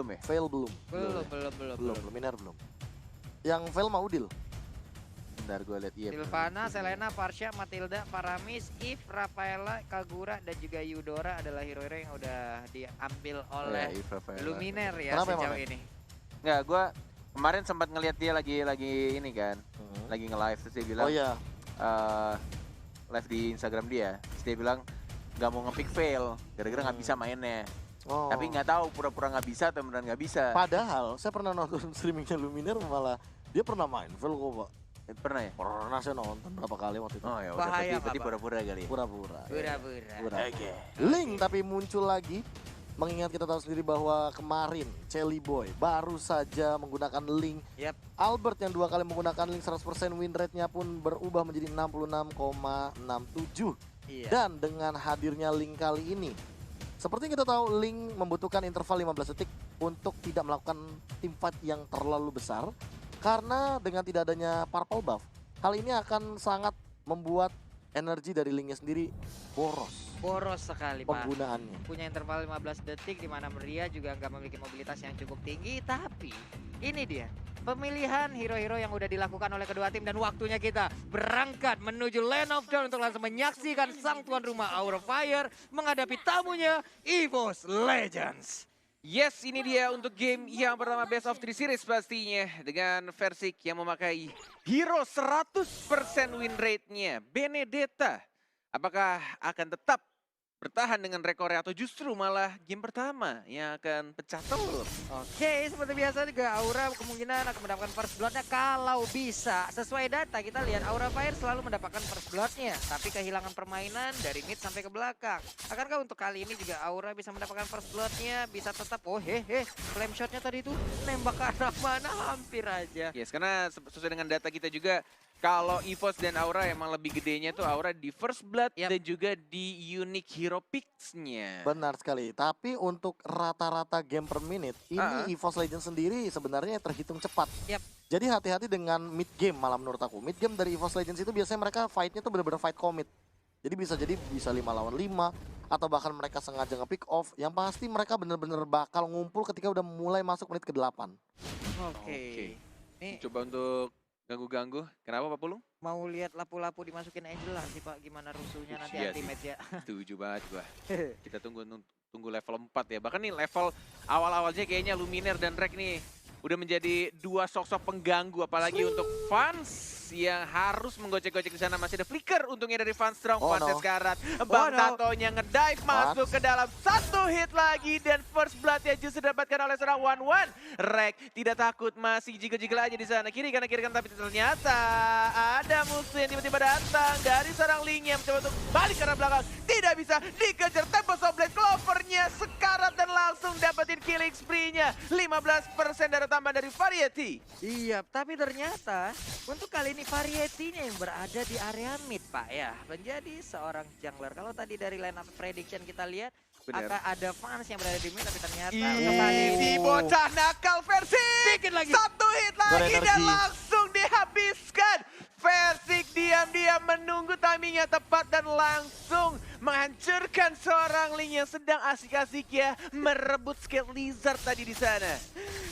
belum ya? Fail belum. Belum. Luminaire belum. Yang fail mah Udil. Bentar gue lihat iya. Sylvana, Selena, Parsha, Matilda, Paramis, Eve, Rafaela, Kagura, dan juga Eudora adalah hero-hero yang udah diambil oleh Luminaire ya Kenapa sejauh emang? ini. Nggak, gue kemarin sempat ngeliat dia lagi ini kan, lagi nge-live terus dia bilang, Oh iya. live di Instagram dia, terus dia bilang nggak mau nge-pick fail, gara-gara nggak bisa mainnya. Oh. Tapi nggak tahu pura-pura nggak bisa atau beneran nggak bisa. Padahal saya pernah nonton streamingnya Luminaire malah dia pernah main fail kok Pak. Pernah ya? Pernah saya nonton berapa kali waktu itu. Oh ya, udah Bahaya, berarti Pak. pura-pura kali ya. Pura-pura. Pura-pura. Oke. Link tapi muncul lagi. Mengingat kita tahu sendiri bahwa kemarin Chelly Boy baru saja menggunakan link. Yap. Albert yang 2 kali menggunakan link 100% win rate-nya pun berubah menjadi 66,67. Iya. Dan dengan hadirnya link kali ini, seperti kita tahu link membutuhkan interval 15 detik untuk tidak melakukan teamfight yang terlalu besar. Karena dengan tidak adanya purple buff, hal ini akan sangat membuat energi dari linknya sendiri boros Boros sekali Pak. penggunaannya. Punya interval 15 detik di mana Maria juga nggak memiliki mobilitas yang cukup tinggi. Tapi ini dia pemilihan hero-hero yang udah dilakukan oleh kedua tim. Dan waktunya kita berangkat menuju Land of Dawn untuk langsung menyaksikan sang tuan rumah Aura Fire menghadapi tamunya EVOS Legends. Yes, ini dia untuk game yang pertama Best of 3 Series pastinya. Dengan Versik yang memakai hero 100% win rate-nya, Benedetta. Apakah akan tetap bertahan dengan rekornya atau justru malah game pertama yang akan pecah telur? Oke, seperti biasa juga Aura kemungkinan akan mendapatkan first blood-nya kalau bisa. Sesuai data kita lihat Aura Fire selalu mendapatkan first blood-nya, tapi kehilangan permainan dari mid sampai ke belakang. Akankah untuk kali ini juga Aura bisa mendapatkan first blood-nya, bisa tetap flame shot-nya tadi itu nembak ke arah mana hampir aja. Yes, karena sesuai dengan data kita juga, kalau EVOS dan Aura emang lebih gedenya tuh Aura di first blood dan juga di unique hero picks-nya. Benar sekali, tapi untuk rata-rata game per minute, ini EVOS Legends sendiri sebenarnya terhitung cepat. Yap. Jadi hati-hati dengan mid game malah menurut aku. Mid game dari EVOS Legends itu biasanya mereka fight-nya tuh benar-benar fight commit. Jadi bisa 5 lawan 5 atau bahkan mereka sengaja nge-pick off. Yang pasti mereka benar-benar bakal ngumpul ketika udah mulai masuk menit ke-8. Oke. Nih Coba untuk ganggu-ganggu. Kenapa Pak Pulung? mau lihat lapu-lapu dimasukin Angela sih Pak, gimana rusuhnya nanti Iya ultimate ya. Setuju banget gua. Kita tunggu level 4 ya. Bahkan nih level awal-awalnya kayaknya Luminaire dan Rek nih udah menjadi dua sosok pengganggu, apalagi untuk fans yang harus menggocek-gocek di sana. Masih ada flicker untungnya dari Fans Strong. Fansnya sekarat. Bang Tatonya ngedive masuk ke dalam, satu hit lagi dan first blood ya justru didapatkan oleh seorang 1-1. Rek tidak takut, masih jiggle-jiggle aja di sana. Kiri kanan tapi ternyata ada musuh yang tiba-tiba datang dari seorang Ling yang mencoba untuk balik ke arah belakang. Tidak bisa dikejar, Tempest of Blade Clover-nya sekarat dan langsung dapetin killing spree-nya. 15% darah tambah dari Variety. Iya, tapi ternyata untuk kali ini Variety-nya yang berada di area mid Pak ya. Menjadi seorang jungler. Kalau tadi dari line up prediction kita lihat, akan ada fans yang berada di mid, tapi ternyata Si bocah nakal versi. Dikit lagi. Satu hit lagi dan langsung dihabiskan. Versik diam-diam menunggu timingnya tepat dan langsung menghancurkan seorang Ling yang sedang asik-asik ya merebut skill Lizard tadi di sana.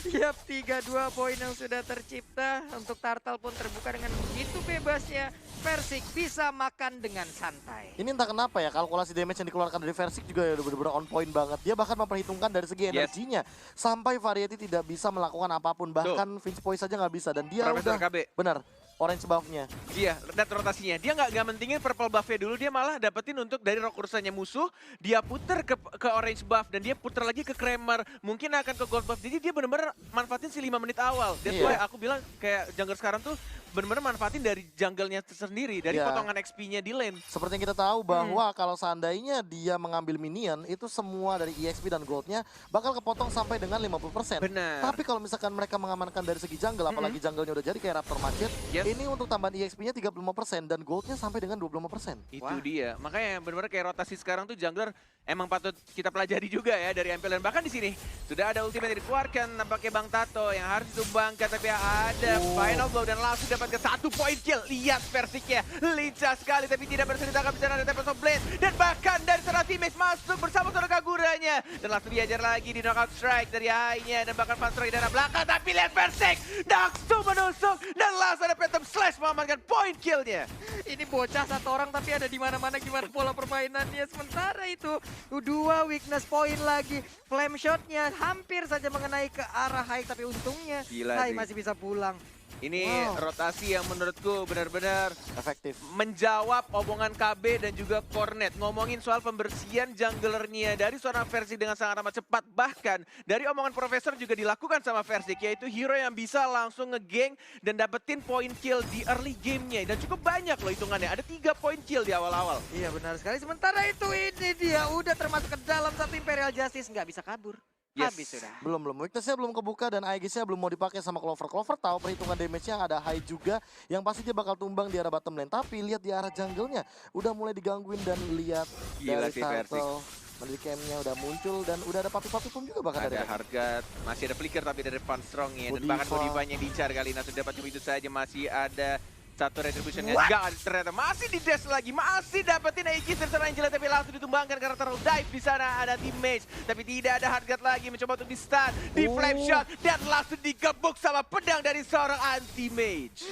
Yap, 3-2 poin yang sudah tercipta. Untuk Turtle pun terbuka dengan begitu bebasnya. Versik bisa makan dengan santai. Ini entah kenapa ya, kalkulasi damage yang dikeluarkan dari Versik juga udah benar-benar on point banget. Dia bahkan memperhitungkan dari segi energinya. Sampai Variety tidak bisa melakukan apapun. Bahkan Finch Poise saja nggak bisa. Dan dia Profesor udah, KB. benar, orange buff-nya. Iya, dan rotasinya. Dia nggak mentingin purple buff-nya dulu, dia malah dapetin untuk dari rokursanya musuh, dia puter ke orange buff, dan dia puter lagi ke Kramer, mungkin akan ke gold buff. Jadi dia benar-benar manfaatin si 5 menit awal. That's why aku bilang kayak jungler sekarang tuh benar-benar manfaatin dari jungle-nya sendiri, dari potongan XP-nya di lane. Seperti yang kita tahu bahwa kalau seandainya dia mengambil minion, itu semua dari EXP dan gold-nya bakal kepotong sampai dengan 50%. Benar. Tapi kalau misalkan mereka mengamankan dari segi jungle, apalagi jungle-nya udah jadi kayak Raptor Macet, ini untuk tambahan EXP-nya 35% dan gold-nya sampai dengan 25%. Itu dia. Makanya benar-benar kayak rotasi sekarang tuh jungler emang patut kita pelajari juga ya dari MPL. Dan bahkan di sini sudah ada ultimate yang dikeluarkan, nampaknya Bang Tato yang harus disumbangkan, tapi ada final blow dan langsung dapat mendapatkan 1 point kill. Lihat Versiknya, lincah sekali tapi tidak berhasil ditangkap di sana ada Tempest of Blade. Dan bahkan dari seorang teammate masuk bersama seorang Kaguranya. Dan langsung diajar lagi di knockout strike dari Hai-nya. Dan bahkan Fanstroy di dalam belakang, tapi lihat Versik langsung menusuk. Dan langsung ada Phantom Slash mengamankan point killnya. Ini bocah satu orang tapi ada di mana-mana gimana pola permainannya. Sementara itu 2 weakness point lagi. Flame shotnya hampir saja mengenai ke arah Hai tapi untungnya Gila Hai sih. masih bisa pulang. Ini Wow. rotasi yang menurutku benar-benar Efektif. menjawab omongan KB dan juga Cornet. Ngomongin soal pembersihan junglernya dari seorang Versi dengan sangat amat cepat. Bahkan dari omongan Profesor juga dilakukan sama Versi, yaitu hero yang bisa langsung nge-gank dan dapetin point kill di early gamenya. Dan cukup banyak loh hitungannya, ada 3 point kill di awal-awal. Iya benar sekali. Sementara itu ini dia udah termasuk ke dalam satu Imperial Justice, nggak bisa kabur. Yes. Habis sudah. Belum. Weakness-nya belum kebuka dan AEG-nya belum mau dipakai sama Clover. Clover tahu perhitungan damage-nya ada high juga yang pasti dia bakal tumbang di arah bottom lane. Tapi lihat di arah jungle-nya udah mulai digangguin dan lihat Gila dari sih Versik. Turtle. Dari camp-nya udah muncul dan udah ada papi-papi pun juga bahkan Ada dari harga, masih ada flicker tapi dari Funstrong ya. Dan Godiva. bahkan Godivanya yang diincar kali ini langsung dapat cuma itu saja. Masih ada satu retributionnya. What? Enggak, ternyata masih di dash lagi. Masih dapetin Aegis dari seorang Angela tapi langsung ditumbangkan karena terlalu dive di sana. Ada team mage tapi tidak ada harga lagi. Mencoba untuk di stun, di flame shot dan langsung digebuk sama pedang dari seorang anti-mage.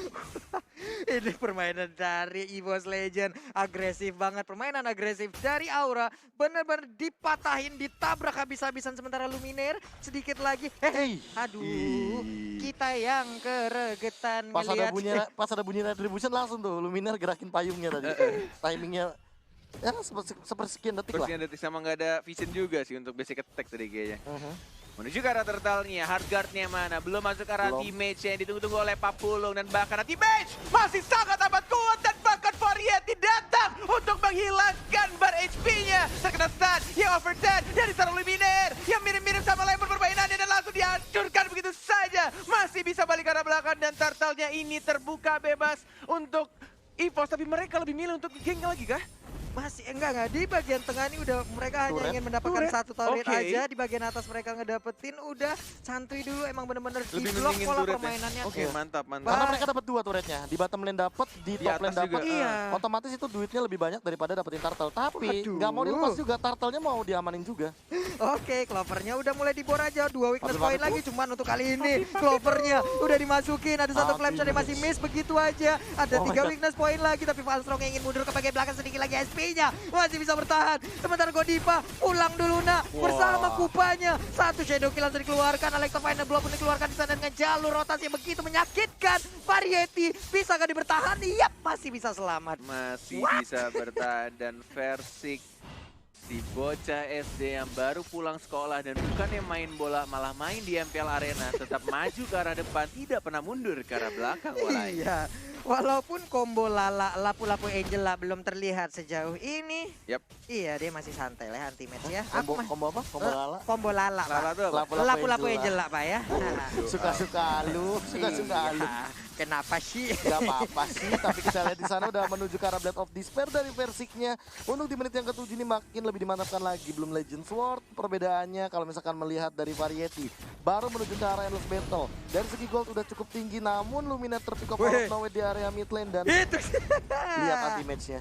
Ini permainan dari EVOS Legend. Agresif banget. Permainan agresif dari Aura. Benar-benar dipatahin, ditabrak habis-habisan. Sementara Luminaire sedikit lagi. Hey. Aduh. Kita yang keregetan ngelihat. Pas ada bunyi retribution langsung tuh Luminar gerakin payungnya tadi. Timingnya ya sepersekian detik lah. Persekian detik sama nggak ada vision juga sih untuk basic attack tadi kayaknya. Menuju ke arah turtle-nya, hardguard-nya mana? Belum masuk ke arah Belum. teammate yang ditunggu-tunggu oleh Papulung. Dan bahkan teammate masih sangat amat kuat. Dan bahkan Variety datang untuk menghilangkan bar HP-nya. Terkena stun yang overtime dari seorang Luminaire yang mirip-mirip sama Lemon permainannya. Dan langsung dihancurkan begitu saja. Masih bisa balik ke arah belakang dan turtle-nya ini terbuka bebas untuk EVOS. Tapi mereka lebih milih untuk geng lagi kah? Masih enggak di bagian tengah ini udah mereka hanya Turret. ingin mendapatkan Turret. satu turret Oke. aja. Di bagian atas mereka ngedapetin udah santuy dulu, emang bener-bener di Lebih blok mendingin pola turret ya? permainannya. Oke, mantap, mantap. Karena mereka dapat 2 turretnya. Di bottom lane dapat, di Di top atas lane dapat. juga, Iya. Otomatis itu duitnya lebih banyak daripada dapetin turtle. Tapi Waduh. nggak mau dilepas juga, turtle-nya mau diamanin juga. Oke, Clovernya udah mulai dibor aja. 2 weakness Papi, point papi, lagi, cuman untuk kali ini Clovernya udah dimasukin. Ada satu flame shot yang masih miss begitu aja. Ada Oh my 3 God. weakness point lagi, tapi Valstrong yang ingin mundur ke bagian belakang sedikit lagi SP-nya masih bisa bertahan. Sementara Godiva pulang dulu nak bersama kupanya. Satu shadow kill langsung dikeluarkan. Electrofine belum pun dikeluarkan di sana dengan jalur rotasi yang begitu menyakitkan. Variety bisakah dia bertahan? Yap, masih bisa selamat. Masih bisa bertahan dan Versik si bocah SD yang baru pulang sekolah dan bukannya main bola malah main di MPL Arena, tetap maju ke arah depan, tidak pernah mundur ke arah belakang. Walai. Iya, walaupun combo Lala, Lapu-Lapu Angela belum terlihat sejauh ini. Yap. Iya, dia masih santai lah anti match ya. Combo, Aku mah combo apa? Combo lala. combo Lala, Lala Pak. tuh apa? Lapu-Lapu Angela, Pak ya. Suka-suka lu, suka-suka lu. Iya, kenapa sih? Gak apa-apa sih, tapi kita lihat di sana udah menuju ke arah Blade of Despair dari Versiknya. Untuk di menit yang ke-7 ini makin lebih dimantapkan lagi. Belum Legend Sword, perbedaannya kalau misalkan melihat dari Variety. Baru menuju ke arah Endless Battle. Dari segi gold udah cukup tinggi, namun Lumina terpick up out of nowhere di area mid lane. Dan Itu. lihat anti-match-nya.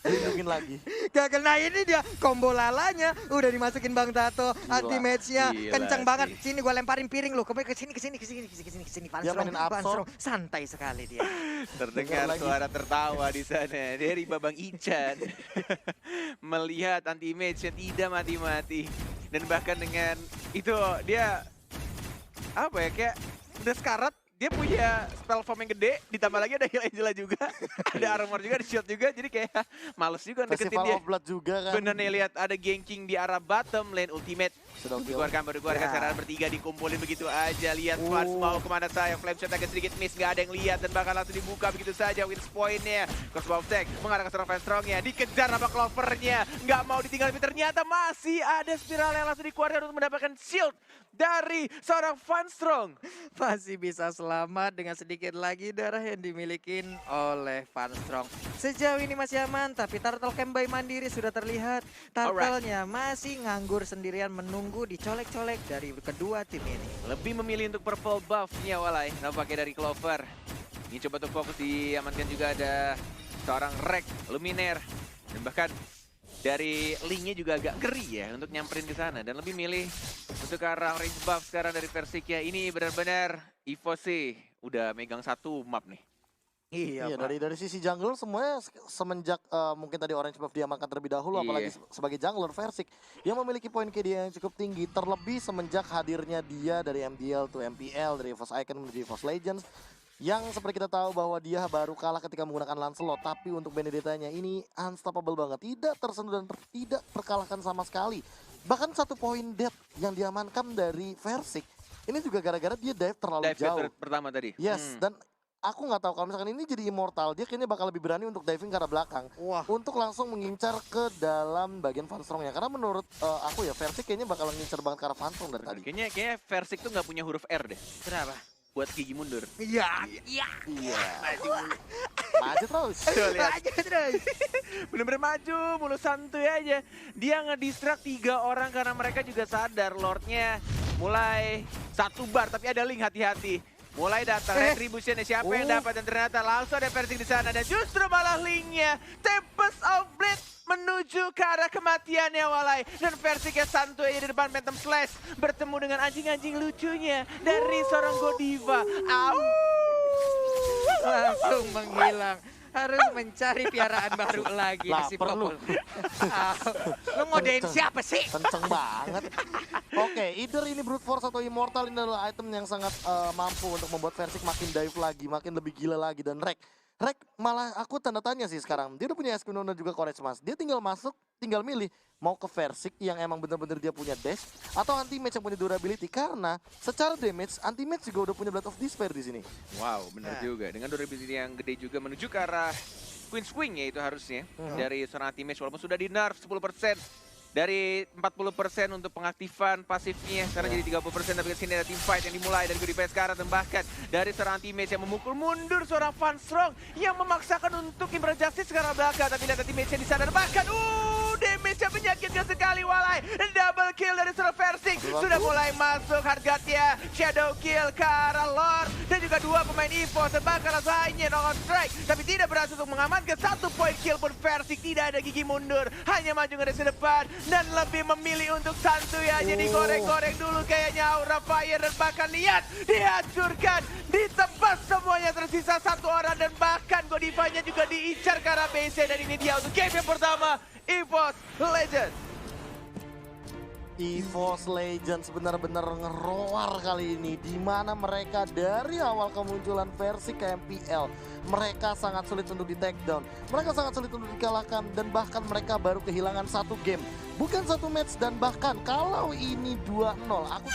Lindungin lagi. Gak kena ini dia combo Lalanya udah dimasukin Bang Tato. Anti match-nya Gila kenceng sih. banget. Sini gua lemparin piring lu. Ke sini. Dia mainin Absol. Santai sekali dia. Terdengar Dengar lagi. suara tertawa di sana dari Babang Ican. Melihat anti-mage yang tidak mati-mati. Dan bahkan dengan itu dia apa ya, kayak udah sekarat. Dia punya spell form yang gede, ditambah lagi ada heal Angela juga, ada armor juga, ada shield juga, jadi kayak males juga deketin Festival dia. of Blood juga kan. Bener nih, lihat ada ganking di arah bottom lane ultimate. Sudah kill. Dikeluarkan, baru dikeluarkan Ya. secara bertiga, dikumpulin begitu aja. Lihat Fans mau kemana saya, flame shot agak sedikit miss, nggak ada yang lihat. Dan bakal langsung dibuka begitu saja, wins point-nya. Crossbow attack, mengarah ke seorang Fans strong-nya, dikejar sama Clover-nya. Nggak mau ditinggal, tapi ternyata masih ada spiral yang langsung dikeluarkan untuk mendapatkan shield dari seorang Fans strong. Masih bisa selamat dengan sedikit lagi darah yang dimilikin oleh Funstrong. Sejauh ini masih aman, tapi Turtle Camp by Mandiri sudah terlihat. Turtle-nya masih nganggur sendirian menunggu dicolek-colek dari kedua tim ini. Lebih memilih untuk purple buff-nya Walai, nampaknya dari Clover. Ini coba untuk fokus diamankan juga ada seorang Rek, Luminer. Dan bahkan dari linknya juga agak ngeri ya untuk nyamperin ke sana. Dan lebih milih untuk ke arah range buff sekarang dari Versikya. Ini benar-benar Evo sih udah megang satu map nih. Iya, Pak. dari sisi jungler semuanya semenjak mungkin tadi orange buff diamankan terlebih dahulu, Iya. apalagi sebagai jungler Versik yang memiliki poin KD yang cukup tinggi, terlebih semenjak hadirnya dia dari MDL to MPL, dari EVOS Icon menuju EVOS Legends, yang seperti kita tahu bahwa dia baru kalah ketika menggunakan Lancelot, tapi untuk Benedetta-nya ini unstoppable banget, tidak tersentuh dan tidak terkalahkan sama sekali. Bahkan satu poin death yang diamankan dari Versik ini juga gara-gara dia dive terlalu Dive jauh. pertama tadi. Yes, dan aku nggak tahu kalau misalkan ini jadi immortal, dia kayaknya bakal lebih berani untuk diving ke arah belakang. Wah. Untuk langsung mengincar ke dalam bagian Fanstrongnya. Karena menurut aku ya, Versik kayaknya bakal ngincar banget ke arah Fanstrong dari tadi. Kayaknya Versik tuh nggak punya huruf R deh. Kenapa? Buat gigi mundur. Iya. Iya. Iya. Maju terus. Tuh, lihat. Aja terus. Bener-bener maju, mulu santuy aja. Dia ngedistract 3 orang karena mereka juga sadar Lordnya mulai satu bar, tapi ada link, hati-hati. Mulai datang retribution siapa yang dapat, dan ternyata langsung ada Versik di sana, dan justru malah linknya Tempest of Blade menuju ke arah kematiannya Walai. Dan Versiknya santuy aja di depan Phantom Slash bertemu dengan anjing-anjing lucunya dari seorang Godiva. Au! Langsung menghilang. Harus mencari piaraan baru lagi Lah, si perlu. Popol. Lu ngodein siapa sih? Kenceng banget. Oke, either ini Brute Force atau Immortal, ini adalah item yang sangat mampu untuk membuat Versik makin dive lagi, makin lebih gila lagi. Dan Rek malah aku tanda tanya sih sekarang. Dia udah punya Esquino dan juga Courage Mas. Dia tinggal masuk, tinggal milih mau ke Versik yang emang bener-bener dia punya dash atau anti-match yang punya durability. Karena secara damage, anti-match juga udah punya Blood of Despair di sini. Wow, benar juga. Dengan durability yang gede juga menuju ke arah Queen's Wing ya itu harusnya. Dari seorang anti-match walaupun sudah di nerf 10%. Dari 40% untuk pengaktifan pasifnya, sekarang jadi 30%, tapi kesini ada team fight yang dimulai dari Godiva sekarang, dan bahkan dari seorang teammate yang memukul mundur seorang Fanstrong yang memaksakan untuk Imperfect Justice sekarang belakang, tapi lihat teammate-nya di sana, dan bahkan damage-nya menyakitkan sekali Walai. Double kill dari seorang Versik, sudah mulai masuk Hardgat-nya, shadow kill ke arah Lord, dan juga 2 pemain EVOS, dan bahkan lainnya on strike, tapi tidak berhasil untuk mengamankan 1 poin kill pun. Versik tidak ada gigi mundur, hanya maju ke depan, dan lebih memilih untuk santuy aja digoreng-goreng dulu kayaknya Aura Fire, dan bahkan lihat dihancurkan, ditebas semuanya, tersisa 1 orang, dan bahkan Godivanya juga diincar ke arah BC, dan ini dia untuk game yang pertama EVOS Legends. EVOS Legends benar-benar ngeroar kali ini, di mana mereka dari awal kemunculan versi ke MPL mereka sangat sulit untuk di take down, mereka sangat sulit untuk dikalahkan, dan bahkan mereka baru kehilangan 1 game, bukan 1 match. Dan bahkan kalau ini 2-0, aku